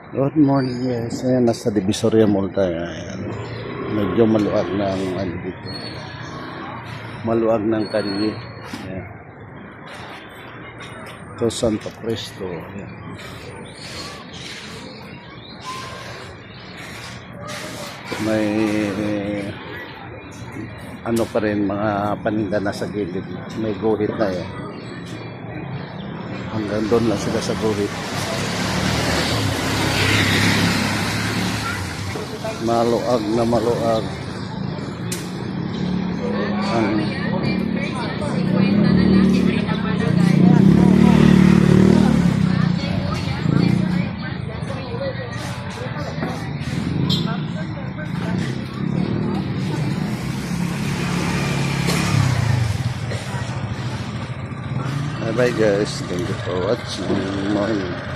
Good morning guys. Ayan, nasa Divisoria Mall tayo. Ayan. Medyo maluag ng ano dito. Maluag ng kalye. Ayan. Ito Santo Cristo. Ayan. May ano pa rin mga paninda na sa gilid. May guhit na yan. Hanggang doon lang sila sa guhit. Maluag na maluag ang bye bye guys, thank you for watching. Morning.